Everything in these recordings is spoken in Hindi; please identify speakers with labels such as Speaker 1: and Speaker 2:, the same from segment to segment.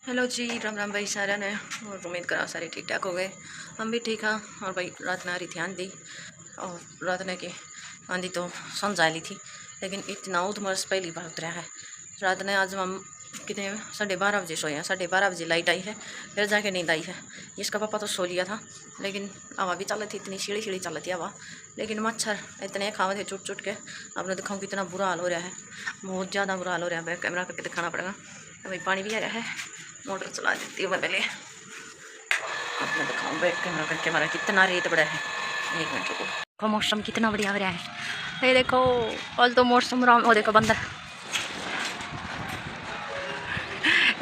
Speaker 1: हेलो जी, राम राम भाई सारा ने। और उम्मीद करा सारे ठीक ठाक हो गए। हम भी ठीक हाँ। और भाई रात ने आ रही थी आंधी, और रात ने की आंधी तो समझा ली थी, लेकिन इतना उधमस पहली बार उतरा है। रात ने आज हम कितने 12:30 बजे सोए हैं। 12:30 बजे लाइट आई है, फिर जाके नींद आई है। इसका पापा तो सो लिया था, लेकिन हवा भी चल रही थी, इतनी सीढ़ी सीढ़ी चल रही थी हवा, लेकिन मच्छर इतने खावे थे चुट चुट के। आपने दिखाऊँ कितना बुरा हाल हो रहा है, बहुत ज़्यादा बुरा हाल हो रहा है। बैक कैमरा करके दिखाना पड़ेगा। अभी पानी भी आ रहा है, मोटर चला देती हूँ मैं पहले, आपने दिखाऊँ बैक कैमरा करके। हमारा कितना रेत बड़ा है, 1 मिनट रुको। देखो मौसम कितना बढ़िया हो रहा है। ये देखो कल तो मौसम राम, वो देखो बंदर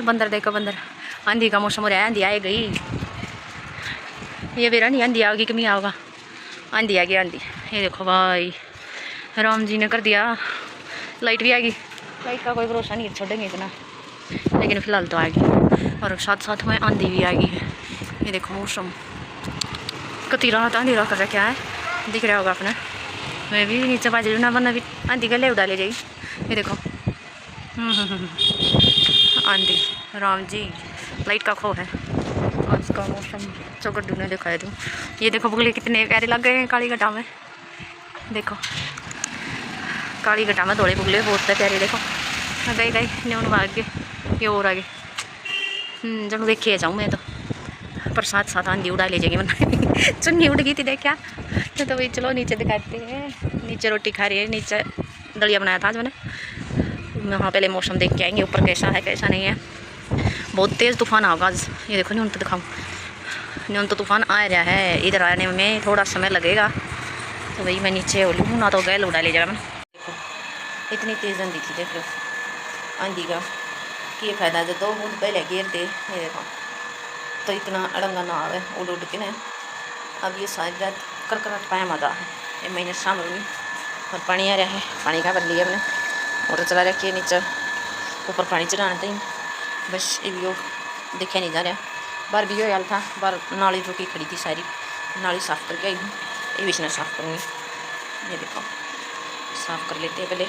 Speaker 1: बंदर, देखो बंदर। आंधी का मौसम हो रहा है, आंधी आए गई। ये बेरा नहीं आंधी आ गई, कमी आओगा, आंधी आ गई आंधी। ये देखो भाई, राम जी ने कर दिया, लाइट भी आ गई। लाइट का कोई भरोसा नहीं है, छोड़ेंगे इतना, लेकिन फिलहाल तो आ गई। और साथ साथ में आंधी भी आ गई है। ये देखो मौसम कती रात आंधी रख रखा है, दिख रहा होगा अपने। मैं भी नीचे बाजू ना वरना भी आंधी गले उड़ा ले जाएगी। ये देखो आंधी, राम जी लाइट का खो है। आज का मौसम चौकट ने दिखाया दूँ। ये देखो बुगले कितने प्यारे लग गए हैं काली घटा में। देखो काली घटा में धोले बुगले बहुत प्यारे। देखो गए गए न्यून भाग गए, ये और आगे जब देखिए जाऊँ मैं तो, पर साथ साथ आंधी उड़ा ले जाएगी वरना चुन्नी उड़ गई थी देखा। तो भाई चलो नीचे दिखाते हैं। नीचे रोटी खा रही है, नीचे दलिया बनाया था आज मैंने। वहाँ पहले मौसम देख के आएंगे ऊपर कैसा है कैसा नहीं है। बहुत तेज़ तूफान आएगा आज। ये देखो न्यून तो दिखाऊँ, न्यून तो तूफान आ रहा है, इधर आने में थोड़ा समय लगेगा। तो भाई मैं नीचे हो लूँ ना तो गैल उड़ा ले जाएगा मैं। देखो इतनी तेज़ आंधी थी, देख लो आंधी का ये फायदा जो 2 बूंद पहले गिर दे। ये देखो तो इतना अड़ंगा ना आवे उड़ उड़ के ना। अब ये शायद रात करकराट पाया मजा है। ये महीने शाम होगी और पानी आ रहा है, पानी का बदली हमने और चला रखी है नीचे ऊपर पानी चढ़ाना था। बस ये भी देखे नहीं जा रहा। बाहर भी हाल था, बाहर नाली रुकी खड़ी थी सारी, नाली साफ़ करके आई हूँ। ये भी साफ़ करूँगी। ये देखो साफ़ कर लेते हैं पहले।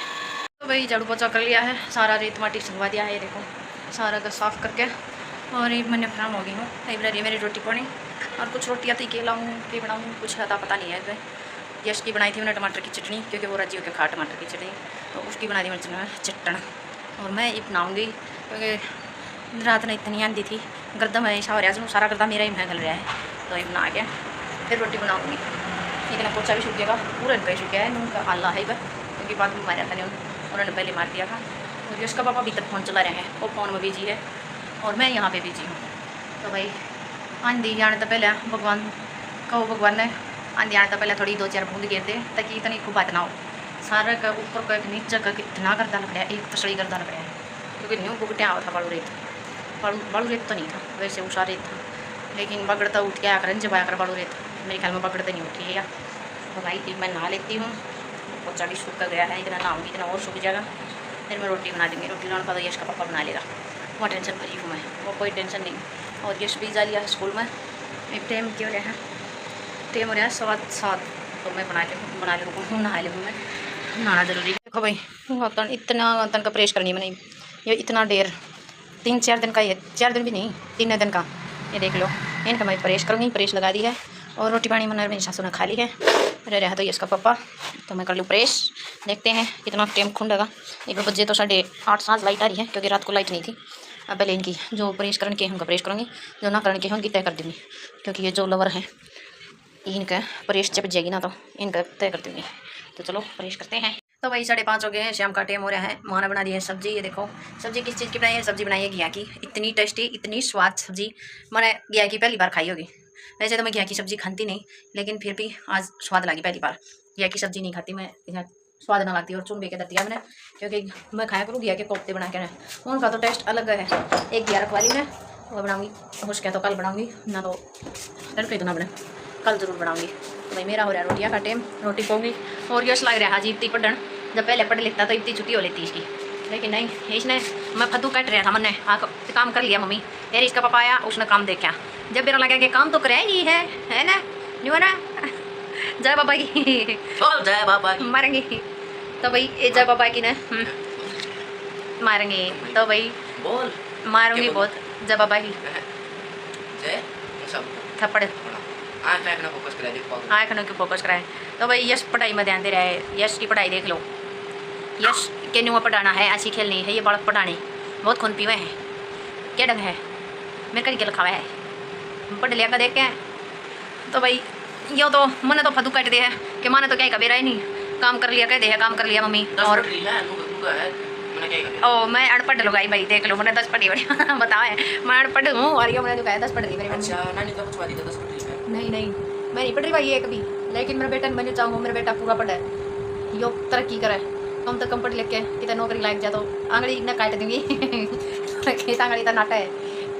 Speaker 1: तो भाई झाड़ू पोछा कर लिया है, सारा रेत माटी संगवा दिया है। ये देखो सारा का साफ़ करके, और एक मैंने फ्राम हो गई हूँ। लाइब्रेरी मेरी रोटी पानी और कुछ रोटियाँ थी, केला हूँ कि बनाऊँ कुछ आता पता नहीं है। यश की बनाई थी मैंने टमाटर की चटनी, क्योंकि वो राजी होकर खा टमाटर की चटनी, तो उसकी बना दी मैंने चट्टन। और मैं ये बनाऊँगी क्योंकि रात ने इतनी आंधी थी, गर्दा में ऐसा हो रहा है, सारा गर्दा मेरा ही महल रहा है। तो ये बना के फिर रोटी बनाऊँगी। इतना पोछा भी सूख गया, पूरा पे सूख गया है। नून का आला है बस, क्योंकि बाद में मारा था नहीं, उन्होंने पहले मार दिया था। और उसका पापा भीतर फ़ोन चला रहे हैं, वो फ़ोन में बिजी है और मैं यहाँ पे बिजी हूँ। तो भाई आंधी जाने तो पहले भगवान कहो, भगवान ने आंधी आने तो पहले थोड़ी 2-4 बूंद गिर दे, ताकि इतनी खूब बात ना हो। सारा का ऊपर का नीचे का कितना गर्दा लग रहा है, एक तसड़ी गर्दा लग रहा है, क्योंकि न्यू बुगटिया हुआ था बालू रेत। बालू रेत तो नहीं था, वैसे उषा रेत था, लेकिन बगड़ता उठ के आकर जब आकर बालू रेत मेरे ख्याल में बगड़ता नहीं उठी है यार। तो भाई मैं नहा लेती हूँ, पोछा भी सूख गया है, इतना नहाऊँगी इतना और सूख जाएगा। फिर मैं रोटी बना दूँगी। रोटी बनाने का तो यश का पापा बना लेगा, वो टेंशन फ्री हूँ मैं, वो कोई टेंशन नहीं। और यश भी जा लिया है स्कूल में। एक टाइम क्यों रहा है, टाइम हो रहा है 7:15, तो मैं बना लूँ नहा लूँ मैं, नहाना जरूरी है। देखो भाई इतना तन का प्रेस करनी मैंने, ये इतना देर 3-4 दिन का, ये 4 दिन भी नहीं 3 दिन का। ये देख लो इनका मैं प्रेस करूँगी, प्रेस लगा दी है। और रोटी पानी मैंने मेरी सासू ने खा ली है, रहा तो इसका पापा, तो मैं कर लूँ प्रेस। देखते हैं कितना टाइम खुंडेगा। 1 बजे तो 8:30 लाइट आ रही है, क्योंकि रात को लाइट नहीं थी। अब पहले इनकी जो प्रेस करने के उनका प्रेस करूँगी, जो ना करने के उनकी तय कर दूँगी, क्योंकि ये जो लवर है इनका प्रेस जब जाएगी ना तो इनका तय कर दूँगी। तो चलो प्रेस करते हैं। तो भाई 5:30 हो गए हैं, शाम का टाइम हो रहा है। माँ ने बना दी है सब्जी। ये देखो सब्जी किस चीज़ की बनाई है, सब्जी बनाई है घिया की। इतनी टेस्टी इतनी स्वाद सब्जी मैंने घिया की पहली बार खाई होगी। वैसे तो मैं घिया की सब्ज़ी खाती नहीं, लेकिन फिर भी आज स्वाद लगी पहली बार। घिया की सब्ज़ी नहीं खाती मैं, स्वाद ना लगती। और चुन बे के दतिया मैंने, क्योंकि मैं खाया करूँ घिया के कोफ्ते बना के, उनका तो टेस्ट अलग है। एक घिया रखवा ली मैं, वो बनाऊँगी, उसके तो कल बनाऊँगी ना, तो लड़के तो ना बने, कल जरूर बनाऊँगी। तो भाई मेरा हो रहा है रोटियाँ का टाइम, रोटी खाऊँगी। और यश लग रहा है हाजी इतनी पढ़न, जब पहले पढ़ लेता तो इतनी छुट्टी हो लेती इसकी, लेकिन नहीं इसने, मैं फद्दू कट रहा था मैंने काम कर लिया मम्मी। फिर इसका पापा आया, उसने काम देखा, जब मेरा लगा कि काम तो करे ही है ना, नहीं है ना। जय बाबा की, जय बाबा की मारेंगे। तो भाई ये जय बाबा की ना मारेंगे, तो भाई बोल मारूंगी बहुत। जब बाबा ही
Speaker 2: जे सब
Speaker 1: थप्पड़
Speaker 2: आँख में अपना फोकस करा देखो
Speaker 1: आँख न क्यों फोकस कराएं। तो भाई यश पढ़ाई में ध्यान दे रहा है, यश की पढ़ाई देख लो। यश के न्यू पढ़ाना है, ऐसी खेलनी है ये बालक पढ़ाने बहुत खून पीवे हैं। क्या ढंग है मेरे का निकल खावा है पढ़ लिया का देख के। तो भाई यो तो मन तो फदू काट दे है कि माने तो क्या कभी रहा ही नहीं, काम कर लिया कह दे है काम कर लिया मम्मी। और ओ मैं अनपढ़ लगाई भाई देख लो मैंने 10 पढ़ी बड़ी बताओ है मैं अनपढ़ हूँ और ये मैंने दिखाया 10 पढ़ रही मेरी मम्मी।
Speaker 2: अच्छा नानी तो कुछ बात ही 10 पढ़ रही है।
Speaker 1: नहीं मैं नहीं पढ़ रही भाई एक भी, लेकिन मेरा बेटा मैंने चाहूँगा मेरा बेटा पूरा पढ़े यो तरक्की करे, कम तो कम पढ़ लिख के कितना नौकरी लायक जा तो आंगड़ी न काट दूंगी खेत आंगड़ी तो नाटा है।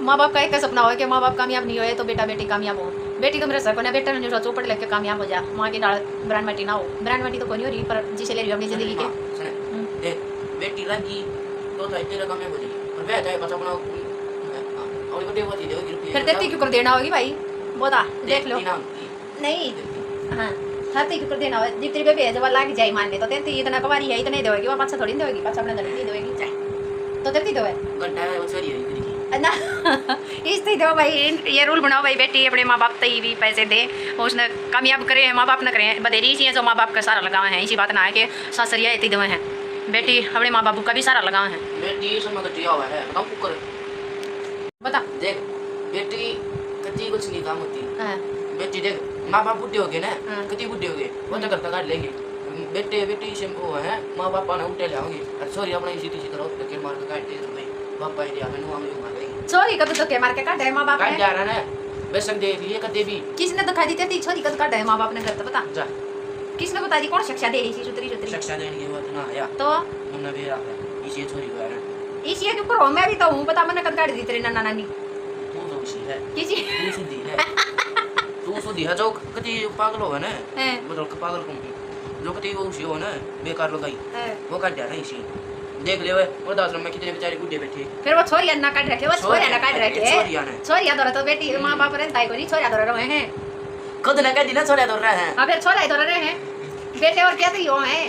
Speaker 1: माँ बाप का एक सपना हो कि माँ बाप कामयाब नहीं होए तो बेटा बेटी कामयाब हो। बेटी तो मेरा सपना है बेटा ने सोचो पढ़ लिख के कामयाब हो जा, माँ की डाल ब्रांड माटी ना हो। ब्रांड माटी तो कोई नहीं हो रही पर जिसे ले रही हो अपनी जिंदगी के।
Speaker 2: बेटी लगी तो तेरा कामयाब हो जाएगी और बेटा है बच्चा बनाओ और को देवती देगी
Speaker 1: फिर तेती क्यों कर देना होगी भाई बता देख लो। नहीं हाँ खाते क्यों कर देना हो जितनी बेबी है जब लाग जाए मान ले तो तेती इतना कवारी है इतने देगी वो पाछा थोड़ी देगी पाछा अपना धड़ी देगी चाहे तो तेती देवे
Speaker 2: घंटा है वो छोरी है
Speaker 1: ना इससे दो भाई ये रूल बनाओ भाई बेटी अपने माँ बाप तई भी पैसे दे उसने कामयाब करे माँ बाप न करें बधेरी इसी है जो माँ बाप का सारा लगावे हैं। इसी बात ना है कि सासरिया इतनी दवे हैं बेटी अपने माँ बाबू का भी सारा लगावे हैं।
Speaker 2: बेटी समझ तो दिया हुआ है बताओ कुकर
Speaker 1: बता देख
Speaker 2: बेटी कच्ची कुछ नहीं काम होती बेटी देख माँ बाप बुढ़े हो गए ना कच्ची बुढ़े हो गए वो तो करता काट लेंगे बेटे बेटी से वो है माँ बाप ने उल्टे लाओगे और सॉरी अपना इसी तीसी करो लेकिन मार के काट दे तो भाई बाप भाई दिया मैंने हम मार देंगे
Speaker 1: सॉरी कब तो के मार के काट दे माँ बाप
Speaker 2: काट जा रहा ना बेशक दे लिए कदे भी
Speaker 1: किसने तो खा दी तेरी छोरी कब काट दे माँ बाप ने करता बता
Speaker 2: जा
Speaker 1: किसने बता दी कौन शिक्षा दे इसी सुतरी सुतरी
Speaker 2: शिक्षा देने की बात ना आया
Speaker 1: तो
Speaker 2: हमने भी रहा है इसी छोरी को है
Speaker 1: इसी के ऊपर मैं भी तो हूँ बता मैंने कब काट दी तेरी नाना नानी
Speaker 2: तू तो उसी है
Speaker 1: किसी
Speaker 2: तू सुधी है तू सुधी है जो कति पागल होगा ना मतलब पागल को जो कति वो उसी हो ना बेकार लगाई वो काट दिया ना इसी देख ले वो दास में कितने बेचारे बुढ़े बैठे
Speaker 1: फिर वो छोरिया ना काट रखे वो छोरिया ना काट रखे छोरिया दौरा तो बेटी माँ बाप रहता है कोई छोरिया दौरा रहे हैं
Speaker 2: खुद ना कह दी ना छोरिया दौरा है
Speaker 1: अब फिर छोरिया दौरा रहे हैं बेटे और क्या तो यो है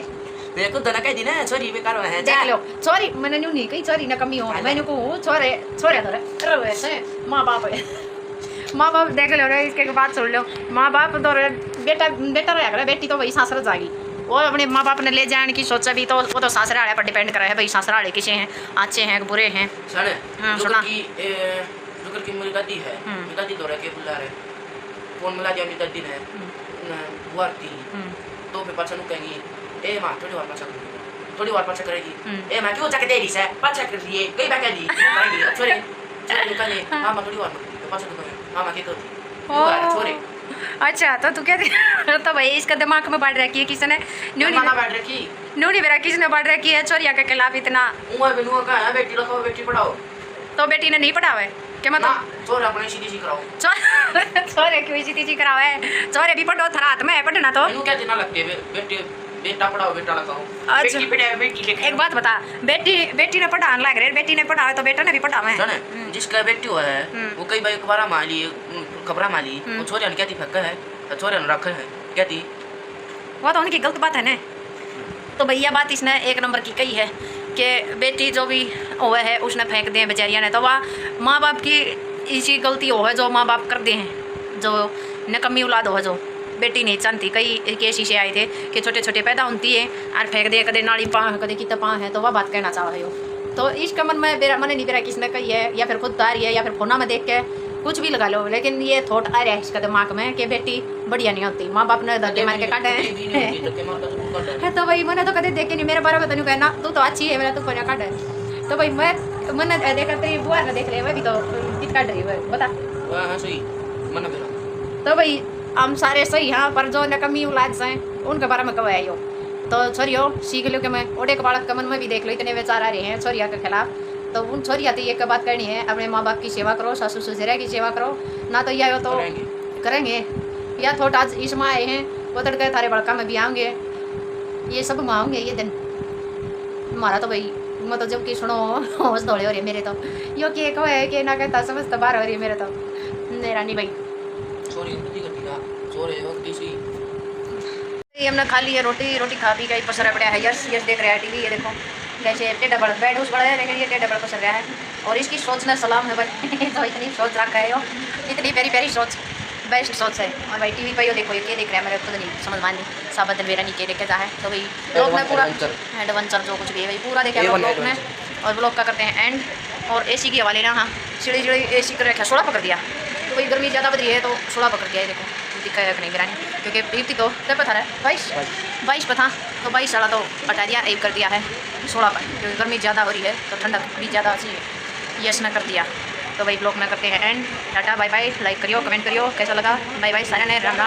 Speaker 2: मैं खुद ना कह दी ना छोरी बेकार है
Speaker 1: देख लो छोरी मैंने न्यू नहीं कही छोरी ना कमी हो मैंने को छोरे छोरिया दौरा रहे हैं माँ बाप माँ बाप देख लो रे इसके बात सुन लो माँ बाप तो बेटा बेटा रहा करे बेटी तो वही सासर जाएगी वो अपने माँ बाप ने ले जाने की सोचा भी तो वो तो सासरा वाले पर डिपेंड करे है भाई सासरा वाले किसे हैं अच्छे हैं बुरे हैं।
Speaker 2: सुना की मेरी दादी है मेरी दादी दौरा के बुला रहे फोन मिला दिया मेरी दादी ने बुआती तो फिर पाछा नु कहेंगी ए माँ थोड़ी बार पाछा करेगी ए माँ क्यों जाके दे रही है पाछा कर लिए कई बार कह दी कहेंगी छोरे छोरे कहे हां माँ थोड़ी बार पाछा तो कहे हां माँ के तो छोरे
Speaker 1: अच्छा तो तू क्या तो भाई इसका दिमाग में बढ़ रखी है किसने न्यूनी बेरा किसने बढ़ रखी है छोरिया के खिलाफ इतना
Speaker 2: उम्र में नुआ का है बेटी रखो बेटी पढ़ाओ
Speaker 1: तो बेटी ने नहीं पढ़ावे क्या मतलब
Speaker 2: छोरे अपने सीधी सी कराओ
Speaker 1: छोरे क्यों सीधी सी करावे छोरे भी पढ़ो थरा हाथ में है पढ़ना तो
Speaker 2: इनको क्या देना लगती है बेटी बेटा पढ़ाओ बेटा लगाओ
Speaker 1: अच्छा
Speaker 2: बेटी
Speaker 1: एक बात बता बेटी ने पढ़ाने लग रहे बेटी ने पढ़ावे तो बेटा ने भी पढ़ावे
Speaker 2: जिसका बेटी हुआ है वो कई बार अखबार माली खबरा माली वो छोरे क्या थी फक्का है छोरे रखे है क्या थी
Speaker 1: वो तो उनकी गलत बात है ना। तो भैया बात इसने एक नंबर की कही है कि बेटी जो भी हुआ है उसने फेंक दिए बेचारिया ने तो वह माँ बाप की इसी गलती हो है जो माँ बाप कर दे हैं जो नकम्मी औलाद हो जो बेटी नहीं जानती कई केस ऐसे आए थे कि छोटे छोटे पैदा होती है और फेंक दे कदे नाली पाँ है कदे कितना पाँ है तो वह बात कहना चाह रहे हो। तो इसका मन में मैंने नहीं बेरा किसने कही है या फिर खुद आ रही है या फिर फोना में देख के कुछ भी लगा लो लेकिन ये थॉट आ रहा है इसका दिमाग में कि बेटी बढ़िया नहीं होती माँ बाप ने धक्के मार के काटे हैं तो भाई मैंने तो कदे देख के नहीं मेरे बारे में तो नहीं कहना तू तो अच्छी है मेरा तू कोई काटे तो भाई मैंने देखा तेरी बुआ ने देख लिया भी तो कित काट रही है बता तो भाई हम सारे सही हाँ पर जो नकमी औलाद हैं उनके बारे में कब आयो तो छोरियो सीख लो कि मैं ओडे के बालक के मन में भी देख लो इतने विचार आ रहे हैं छोरिया के खिलाफ तो उन छोरिया तो एक बात करनी है अपने माँ बाप की सेवा करो सासू ससुरा की सेवा करो ना तो यह तो करेंगे या थोड़ा आज इस माँ आए हैं वो तड़के थारे बड़का में भी आऊँगे ये सब माँगे ये दिन हमारा तो भाई मैं तो जब कि सुनो होश दौड़े हो रही है मेरे तो यो कि एक है कि ना कहता समझता बाहर हो रही है मेरे तो मेरा नहीं भाई हमने खा ली है रोटी खा पी गई पसरा पड़ा है यश देख रहा है टीवी ये देखो वैसे टेढ़ा बड़ा बैड उस बड़ा है, लेकिन ये टेढ़ा बड़ा पसंद रहा है। और इसकी सोच में सलाम है भाई। तो इतनी सोच रखा है, इतनी प्यारी प्यारी सोच, बेस्ट सोच है। और भाई टीवी पर यो देखो, ये क्या देख रहा है मेरे खुद नहीं समझ मान नहीं। साबत मेरा नहीं क्या देखे जा है। तो भाई ब्लॉग में पूरा एडवेंचर जो कुछ भी है भाई पूरा देखा ब्लॉग में। और ब्लॉग का करते हैं एंड। और एसी के हवाले ना, हाँ चिड़ी चिड़ी एसी कर रखा, 16 पकड़ दिया। तो भाई गर्मी ज़्यादा बढ़ रही है तो 16 पकड़ दिया है। देखो दिखा है नहीं गिरानी, क्योंकि पीती तो क्या पता है 22 पर था, तो 22 वाला तो हटा दिया, एक कर दिया है 16 पर, क्योंकि गर्मी ज़्यादा हो रही है तो ठंडक भी ज़्यादा अच्छी यस ना कर दिया। तो भाई ब्लॉग में करते हैं end. Tata bye bye, like करियो, कमेंट करियो कैसा लगा। बाय बाय, सारे ने राम राम।